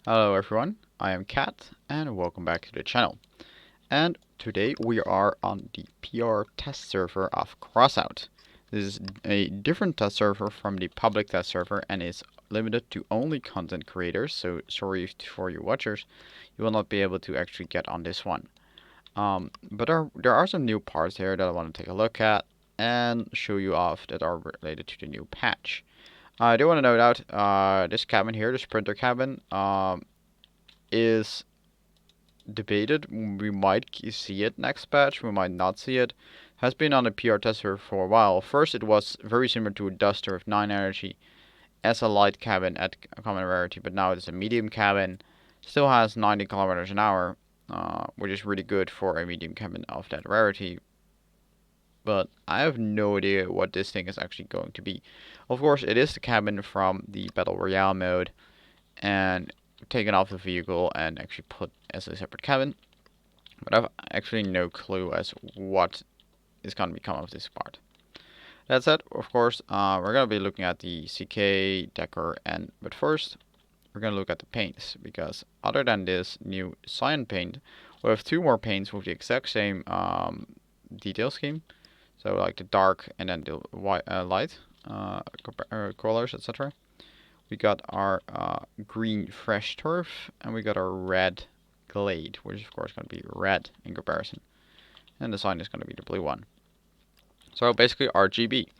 Hello everyone, I am Kat and welcome back to the channel. And today we are on the PR test server of Crossout. This is a different test server from the public test server and is limited to only content creators, so sorry for you watchers, you will not be able to actually get on this one. But there are some new parts here that I want to take a look at and show you off that are related to the new patch. I do want to note out this cabin here, the Sprinter cabin, is debated. We might see it next patch, we might not see it. Has been on the PR tester for a while. First, it was very similar to a Duster of 9 energy as a light cabin at common rarity, but now it's a medium cabin. Still has 90 kilometers an hour, which is really good for a medium cabin of that rarity. But I have no idea what this thing is actually going to be. Of course, it is the cabin from the Battle Royale mode, and taken off the vehicle and actually put as a separate cabin. But I've actually no clue as what is going to become of this part. That said, of course, we're going to be looking at the CK Decker, but first we're going to look at the paints, because other than this new cyan paint, we have two more paints with the exact same detail scheme. So like the dark and then the white, light colors, etc. We got our green fresh turf, and we got our red glade, which is of course going to be red in comparison. And the sign is going to be the blue one. So basically RGB. We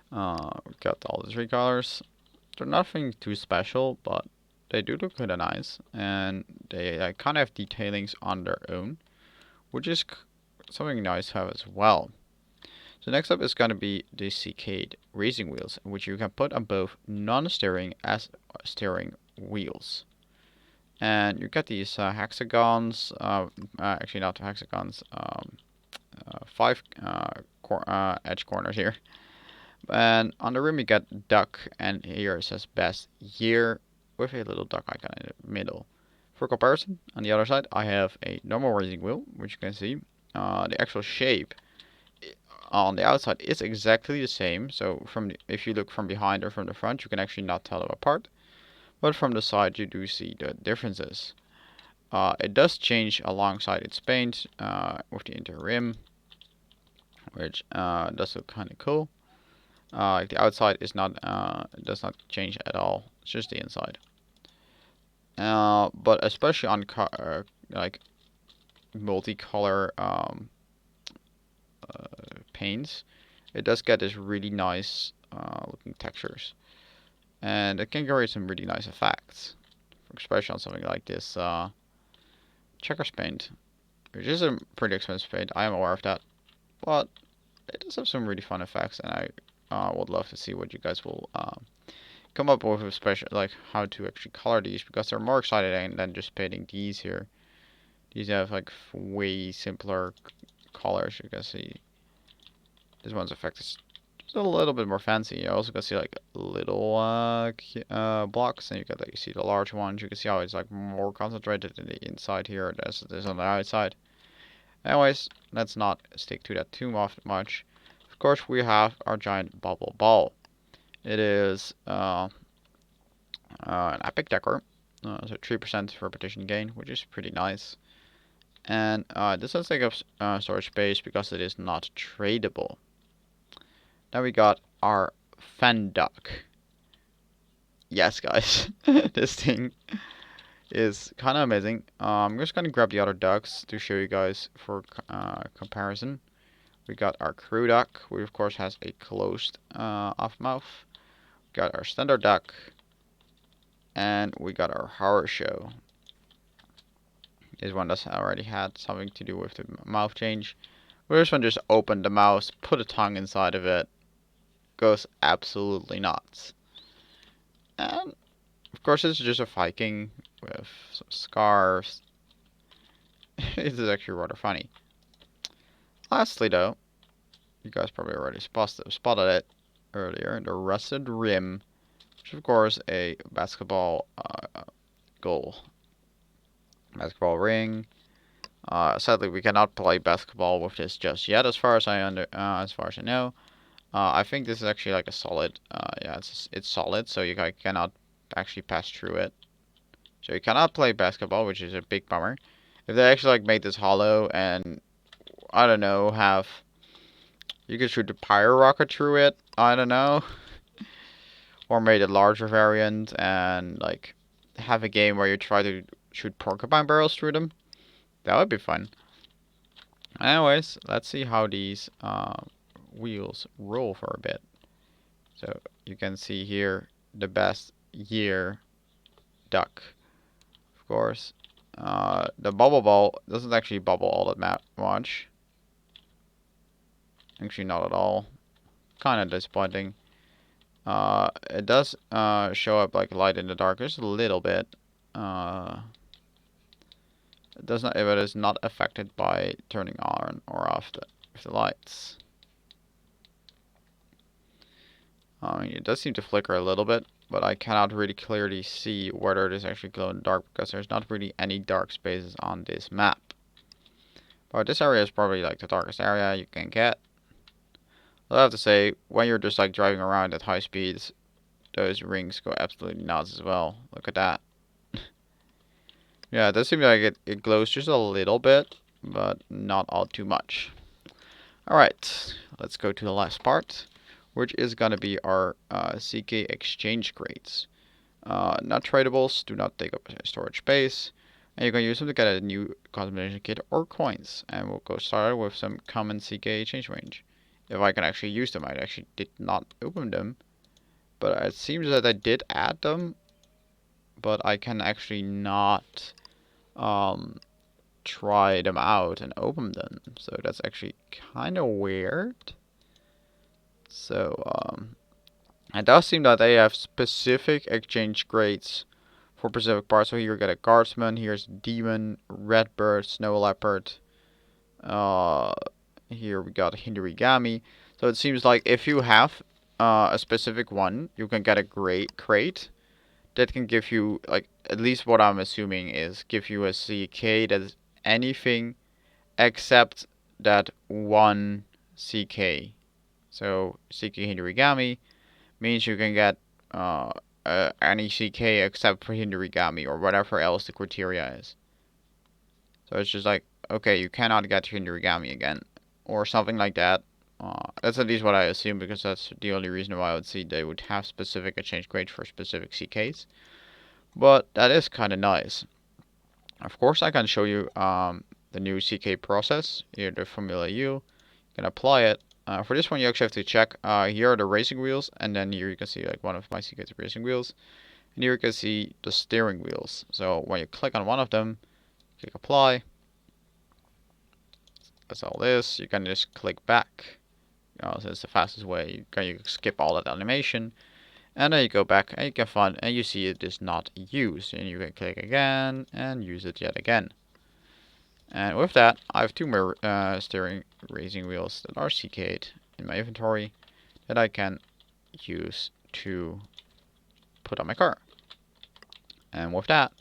got all the three colors. They're nothing too special, but they do look kind of nice, and they kind of have detailings on their own, which is something nice to have as well. So next up is going to be the CK racing wheels, which you can put on both non-steering as steering wheels. And you get these hexagons, actually not hexagons, five edge corners here. And on the rim you get duck, and here it says best year with a little duck icon in the middle. For comparison, on the other side I have a normal racing wheel, which you can see. The actual shape on the outside is exactly the same, so if you look from behind or from the front, you can actually not tell them apart. But from the side, you do see the differences. It does change alongside its paint with the inter rim, which does look kind of cool. Like the outside is not does not change at all. It's just the inside. But especially on like multicolor paints, it does get this really nice looking textures, and it can create some really nice effects, especially on something like this checkers paint, which is a pretty expensive paint. I am aware of that, but it does have some really fun effects, and I would love to see what you guys will come up with, especially like how to actually color these, because they're more exciting than just painting these here. These have like way simpler colors. You can see this one's effect is just a little bit more fancy. You also can see like little blocks, and you can like see the large ones. You can see how it's like more concentrated in the inside here as it is on the outside. Anyways, let's not stick to that too much. Of course, we have our giant bubble ball. It is an epic decker, so 3% repetition gain, which is pretty nice. And this does take up storage space because it is not tradable. Then we got our fan duck. Yes, guys, this thing is kind of amazing. I'm just gonna grab the other ducks to show you guys for comparison. We got our crew duck, which of course has a closed off mouth. We got our standard duck, and we got our horror show. This one does already had something to do with the mouth change. This one just opened the mouth, put a tongue inside of it, goes absolutely nuts. And of course, it's just a Viking with some scarves. It is actually rather funny. Lastly, though, you guys probably already spotted it earlier, the rusted rim, which is of course a basketball goal. Basketball ring. Sadly, we cannot play basketball with this just yet, as far as I know. I think this is actually like a solid. Yeah, it's solid, so you cannot actually pass through it. So you cannot play basketball, which is a big bummer. If they actually like made this hollow and I don't know, have you could shoot the pyro rocket through it, I don't know, or made a larger variant and like have a game where you try to shoot porcupine barrels through them. That would be fun. Anyways, let's see how these wheels roll for a bit. So you can see here the best year duck, of course. The bubble ball doesn't actually bubble all that much. Actually, not at all. Kind of disappointing. It does show up like light in the dark just a little bit. It does not, if it is not affected by turning on or off the lights. I mean, it does seem to flicker a little bit, but I cannot really clearly see whether it is actually glow in the dark because there's not really any dark spaces on this map. But this area is probably like the darkest area you can get. I have to say, when you're just like driving around at high speeds, those rings go absolutely nuts as well. Look at that. Yeah, it does seem like it glows just a little bit, but not all too much. Alright, let's go to the last part, which is going to be our CK exchange crates. Not tradables, do not take up storage space, and you can use them to get a new customization kit or coins. And we'll go start with some common CK exchange range. If I can actually use them, I actually did not open them, but it seems that I did add them, but I can actually not try them out and open them. So that's actually kind of weird. So it does seem that they have specific exchange grades for specific parts. So here you get a guardsman, here's demon, redbird, snow leopard. Here we got hinderigami. So it seems like if you have a specific one, you can get a great crate that can give you, like, at least what I'm assuming is give you a CK that is anything except that one CK. So CK hinderigami means you can get any CK except for hinderigami or whatever else the criteria is. So it's just like, okay, you cannot get hinderigami again or something like that. That's at least what I assume because that's the only reason why I would see they would have specific exchange grades for specific CKs. But that is kind of nice. Of course, I can show you the new CK process. Here, the Formula U. You can apply it. For this one, you actually have to check. Here are the racing wheels, and then here you can see like one of my CK's racing wheels. And here you can see the steering wheels. So when you click on one of them, click apply. That's all this. You can just click back. So it's the fastest way. You can skip all that animation. And then you go back and you can find, and you see it is not used. And you can click again and use it yet again. And with that, I have two more steering racing wheels that are CK'd in my inventory that I can use to put on my car. And with that,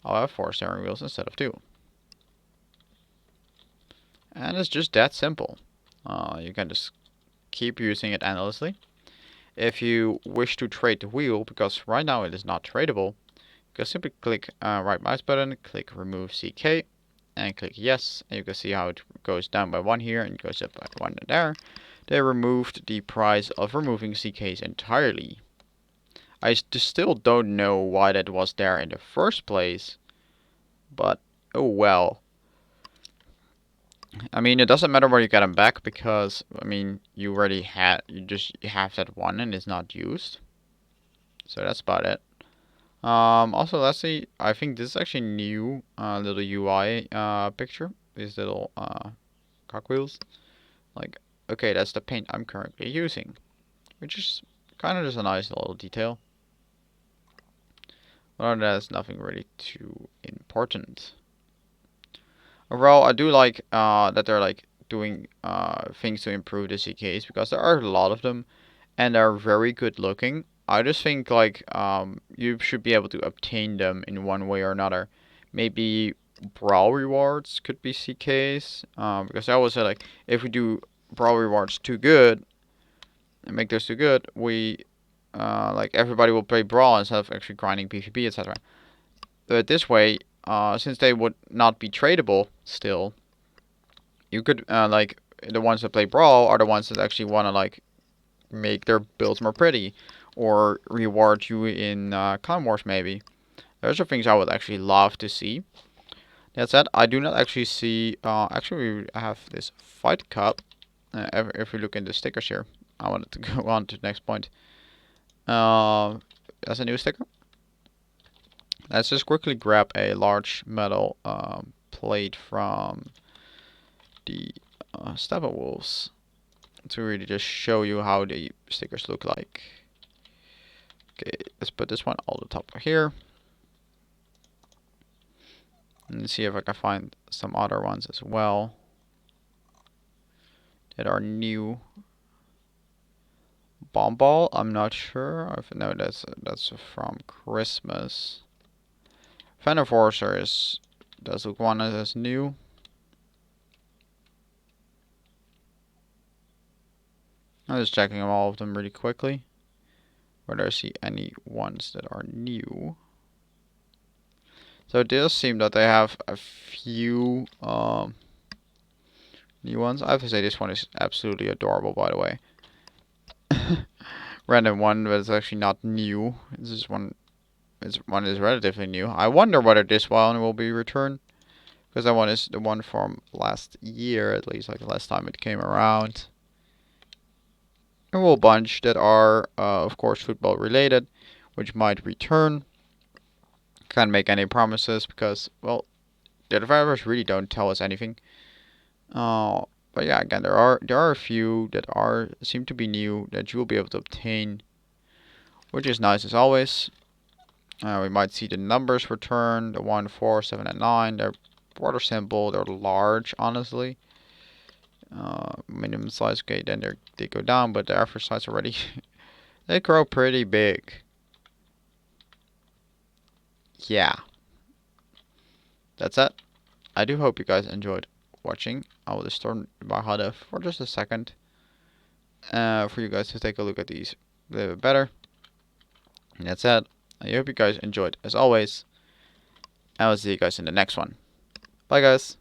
I'll have 4 steering wheels instead of 2. And it's just that simple. You can just keep using it endlessly. If you wish to trade the wheel, because right now it is not tradable, you can simply click right mouse button, click remove CK, and click yes, and you can see how it goes down by 1 here and goes up by 1 there. They removed the price of removing CKs entirely. I still don't know why that was there in the first place, but oh well. I mean, it doesn't matter where you get them back because, I mean, you have that one and it's not used. So that's about it. Also, let's see, I think this is actually new little UI picture. These little cogwheels. Like, okay, that's the paint I'm currently using. Which is kind of just a nice little detail. But other than that, it's nothing really too important. Overall, I do like that they're like doing things to improve the CKs because there are a lot of them and they're very good looking. I just think like you should be able to obtain them in one way or another. Maybe brawl rewards could be CKs because I always say like if we do brawl rewards too good and make those too good, we like everybody will play brawl instead of actually grinding PvP, etc. But this way, since they would not be tradable still, you could like the ones that play Brawl are the ones that actually want to like make their builds more pretty, or reward you in Clan Wars maybe. Those are things I would actually love to see. That said, I do not actually see. Actually, we have this fight cup. If we look in the stickers here, I wanted to go on to the next point. That's a new sticker. Let's just quickly grab a large metal plate from the Steppenwolves to really just show you how the stickers look like. Okay, let's put this one all the top here. And see if I can find some other ones as well that are new. Bomb Ball, I'm not sure. No, that's from Christmas. Fender Forcer does look one as new. I'm just checking all of them really quickly. Whether I see any ones that are new. So it does seem that they have a few new ones. I have to say this one is absolutely adorable, by the way. Random one, but it's actually not new. This is one. This one is relatively new. I wonder whether this one will be returned, because that one is the one from last year, at least, like the last time it came around. A whole bunch that are, of course, football related, which might return. Can't make any promises because, well, the developers really don't tell us anything. But yeah, again, there are a few that seem to be new that you will be able to obtain, which is nice as always. We might see the numbers return, the 1, 4, 7, and 9. They're rather simple. They're large, honestly. Minimum size, okay, then they go down, but the average size already, they grow pretty big. Yeah. That's it. I do hope you guys enjoyed watching. I will just turn my HUD off for just a second. For you guys to take a look at these a little bit better. And that's it. I hope you guys enjoyed as always. I will see you guys in the next one. Bye guys.